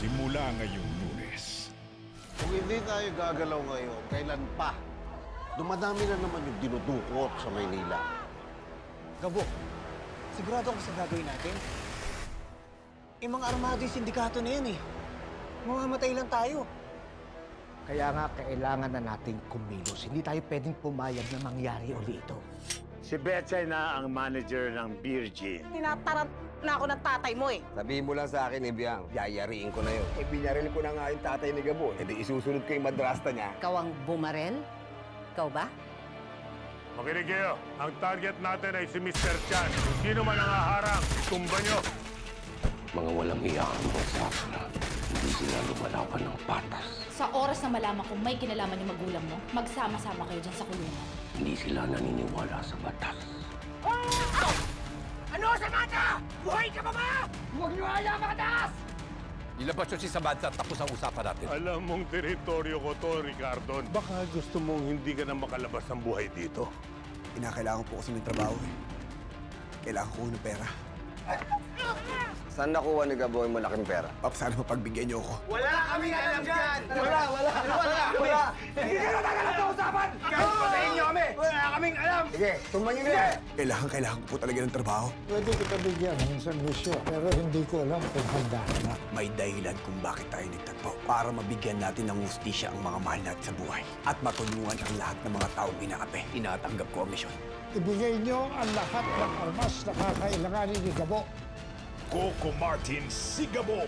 simula ngayong Lunes. Kung hindi tayo gagalaw ngayon, kailan pa? Dumadami na naman yung dinudukot sa Maynila. Gabo, sigurado ako sa gagawin natin. Mga armado yung sindikato na yan eh. Mamamatay lang tayo. Kaya nga, kailangan na nating kumilos. Hindi tayo pwedeng pumayag na mangyari uli ito. Si Betchay na ang manager ng Beer Gin. Tinatarant na ako ng tatay mo eh. Sabihin mo lang sa akin, Ibiang, yayariin ko na yun. Binaril ko na nga yung tatay ni Gabo. E di isusunod ko yung madrasta niya. Ikaw ang bumarel? Ikaw ba? Makinig kayo. Ang target natin ay si Mr. Chan. Kung sino man ang haharang, tumba nyo. Mga walang iyakang mga sasra, hindi sila lumalaban ng patas. Sa oras na malaman kung may kinalaman yung magulang mo, magsama-sama kayo dyan sa kulungan. Hindi sila naniniwala sa batas. Ano sa mata? Buhay ka ba ba? Huwag niyo hayaan makatas! Ilabas nyo si Samantha, tapos ang usapan natin. Alam mong teritoryo ko to, Ricardo. Baka gusto mong hindi ka na makalabas ng buhay dito. Kinakailangan po kasi ng trabaho eh. Kailangan ko ng pera. Saan nakuha ni Gabo yung malaking pera? Pap, sana mapagbigyan niyo ako. Wala kaming alam dyan! Wala! Hindi ka na talaga sa usapan! Kahit patayin niyo kami! Wala kaming alam! Sige, tumban niyo na. Kailangan ko po talaga ng trabaho. Pwede kita bigyan ng servisyo, pero hindi ko alam kung handa na. May dahilan kung bakit tayo nagtagpo. Para mabigyan natin ng hustisya ang mga mahal natin sa buhay. At matulungan ang lahat ng mga taong inaapi. Inatanggap ko ang misyon. Ibigay niyo ang lahat ng armas na kakailanganin ni Gabo. Coco Martin Sigabo.